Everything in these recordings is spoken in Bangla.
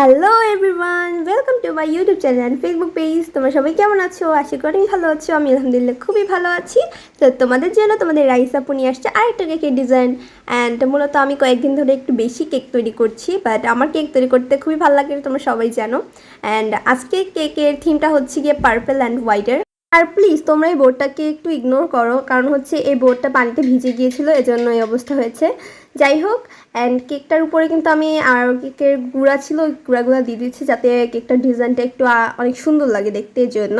Hello everyone, welcome to my YouTube channel and Facebook page. তোমরা সবাই কেমন আছো? আশা করি ভালো আছো। আমি আলহামদুলিল্লাহ খুবই ভালো আছি। তো তোমাদের জন্য তোমাদের রাইস আপু নিয়ে আসছে আরেকটা কেকের ডিজাইন। অ্যান্ড মূলত আমি কয়েকদিন ধরে একটু বেশি কেক তৈরি করছি, বাট আমার কেক তৈরি করতে খুবই ভালো লাগে, তোমরা সবাই জানো। অ্যান্ড আজকে কেকের থিমটা হচ্ছে গিয়ে পার্পল অ্যান্ড হোয়াইটের। আর প্লিজ তোমরা এই বোর্ডটাকে একটু ইগনোর করো, কারণ হচ্ছে এই বোর্ডটা পানিতে ভিজে গিয়েছিল, এজন্য এই অবস্থা হয়েছে। যাই হোক, অ্যান্ড কেকটার উপরে কিন্তু আমি আর কেকের গুঁড়া ছিল, ওই গুঁড়াগুলো দিয়ে দিচ্ছি যাতে কেকটার ডিজাইনটা একটু অনেক সুন্দর লাগে দেখতে। এর জন্য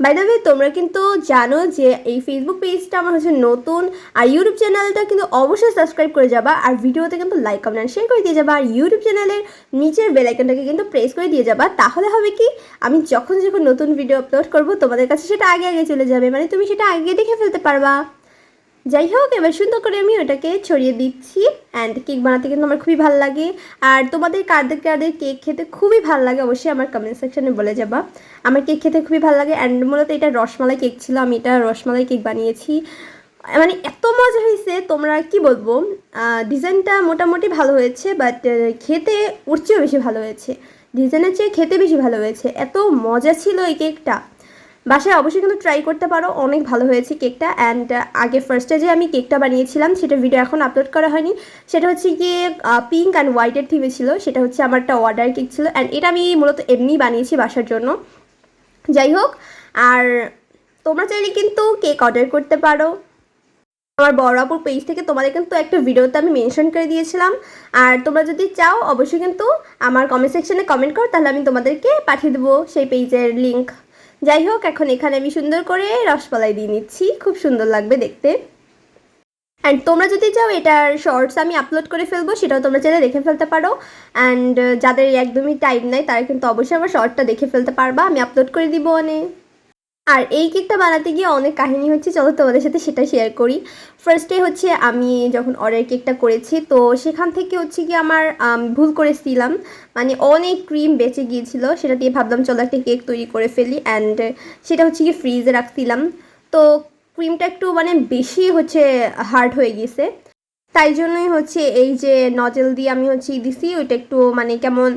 বাই দ্য ওয়ে, তোমরা কিন্তু জানো যে এই ফেসবুক পেজটা আমার হচ্ছে নতুন, আর ইউটিউব চ্যানেলটা কিন্তু অবশ্যই সাবস্ক্রাইব করে যাবা, আর ভিডিওতে কিন্তু লাইক কমেন্ট শেয়ার করে দিয়ে যাবা, আর ইউটিউব চ্যানেলের নিচের বেল আইকনটাকে কিন্তু প্রেস করে দিয়ে যাবা। তাহলে হবে কি, আমি যখন যখন নতুন ভিডিও আপলোড করব তোমাদের কাছে সেটা আগে আগে চলে যাবে, মানে তুমি সেটা আগে দেখে ফেলতে পারবা। যাই হোক, এবার সুন্দর করে আমি ওটাকে ছড়িয়ে দিচ্ছি। অ্যান্ড কেক বানাতে কিন্তু আমার খুবই ভালো লাগে। আর তোমাদের কাদের কাদের কেক খেতে খুবই ভালো লাগে অবশ্যই আমার কমেন্ট সেকশনে বলে যাবা। আমার কেক খেতে খুবই ভালো লাগে। অ্যান্ড মূলত এটা রসমালাই কেক ছিল, আমি এটা রসমালাই কেক বানিয়েছি। মানে এত মজা হয়েছে, তোমরা কি বলবো। ডিজাইনটা মোটামুটি ভালো হয়েছে, বাট খেতে ওর চেয়েও বেশি ভালো হয়েছে। ডিজাইনের চেয়ে খেতে বেশি ভালো হয়েছে, এত মজা ছিল এই কেকটা। বাসায় অবশ্যই কিন্তু ট্রাই করতে পারো, অনেক ভালো হয়েছে কেকটা। অ্যান্ড আগে ফার্স্টে যে আমি কেকটা বানিয়েছিলাম সেটা ভিডিও এখন আপলোড করা হয়নি। সেটা হচ্ছে গিয়ে পিঙ্ক অ্যান্ড হোয়াইটের থিমে ছিল, সেটা হচ্ছে আমার একটা অর্ডার কেক ছিল। অ্যান্ড এটা আমি মূলত এমনি বানিয়েছি বাসার জন্য। যাই হোক, আর তোমরা চাইলে কিন্তু কেক অর্ডার করতে পারো আমার বড় আপুর পেজ থেকে। তোমাদের কিন্তু একটা ভিডিওতে আমি মেনশন করে দিয়েছিলাম। আর তোমরা যদি চাও অবশ্যই কিন্তু আমার কমেন্ট সেকশনে কমেন্ট করো, তাহলে আমি তোমাদেরকে পাঠিয়ে দেবো সেই পেজের লিঙ্ক। যাই হোক, এখন এখানে আমি সুন্দর করে রসমালাই দিয়ে নিচ্ছি, খুব সুন্দর লাগবে দেখতে। অ্যান্ড তোমরা যদি চাও এটার শর্টস আমি আপলোড করে ফেলবো, সেটাও তোমরা চাইলে দেখে ফেলতে পারো। অ্যান্ড যাদের একদমই টাইম নাই তারা কিন্তু অবশ্যই আমার শর্টটা দেখে ফেলতে পারবা, আমি আপলোড করে দিব অনেক। আর এই কেকটা বানাতে গিয়ে অনেক কাহিনী হচ্ছে, চলো তোমাদের সাথে সেটা শেয়ার করি। ফার্স্টে হচ্ছে আমি যখন অর্ডার কেকটা করেছি, তো সেখান থেকে হচ্ছে কি আমার ভুল করেছিলাম, মানে অনেক ক্রিম বেঁচে গিয়েছিল, সেটা দিয়ে ভাবলাম চলো একটা কেক তৈরি করে ফেলি। অ্যান্ড সেটা হচ্ছে কি ফ্রিজে রাখছিলাম, তো ক্রিমটা একটু মানে বেশি হচ্ছে হার্ড হয়ে গিয়েছে। তাই জন্যই হচ্ছে এই যে নজেল দিয়ে আমি হচ্ছে দিছি, ওইটা একটু মানে কেমন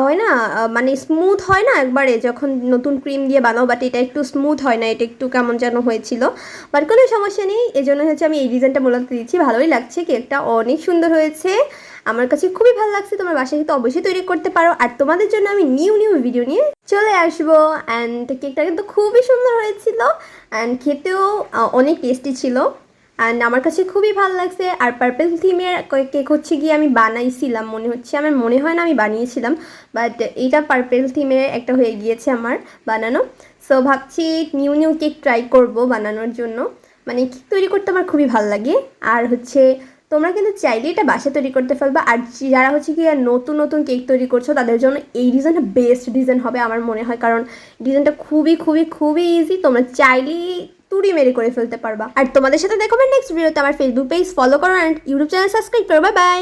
হয় না, মানে স্মুথ হয় না একবারে যখন নতুন ক্রিম দিয়ে বানাও, বাট এটা একটু স্মুথ হয় না, এটা একটু কেমন যেন হয়েছিল। বাট কোনো সমস্যা নেই, এই জন্য হচ্ছে আমি এই ডিজাইনটা মূলত দিচ্ছি। ভালোই লাগছে, কেকটা অনেক সুন্দর হয়েছে, আমার কাছে খুবই ভালো লাগছে। তোমার বাসায় কিন্তু অবশ্যই তৈরি করতে পারো, আর তোমাদের জন্য আমি নিউ নিউ ভিডিও নিয়ে চলে আসবো। অ্যান্ড কেকটা কিন্তু খুবই সুন্দর হয়েছিল, অ্যান্ড খেতেও অনেক টেস্টি ছিল। অ্যান্ড আমার কাছে খুবই ভালো লাগছে। আর পার্পল থিমের কেক হচ্ছে গিয়ে আমি বানাইছিলাম, মনে হচ্ছে, আমার মনে হয় না আমি বানিয়েছিলাম, বাট এইটা পার্পল থিমের একটা হয়ে গিয়েছে আমার বানানো। সো ভাবছি নিউ নিউ কেক ট্রাই করব বানানোর জন্য, মানে কেক তৈরি করতে আমার খুবই ভালো লাগে। আর হচ্ছে তোমরা কিন্তু চাইলে এটা বাসায় তৈরি করতে ফেলবা। আর যারা হচ্ছে কি নতুন নতুন কেক তৈরি করছো তাদের জন্য এই ডিজাইনটা বেস্ট ডিজাইন হবে আমার মনে হয়, কারণ ডিজাইনটা খুবই খুবই খুবই ইজি, তোমরা চাইলেই তুড়ি মেরে করে ফেলতে পারবা। আর তোমাদের সাথে দেখো আমার নেক্সট ভিডিওতে। আমার ফেসবুক পেজ ফলো করো অ্যান্ড ইউটিউব চ্যানেল সাবস্ক্রাইব করো। Bye bye.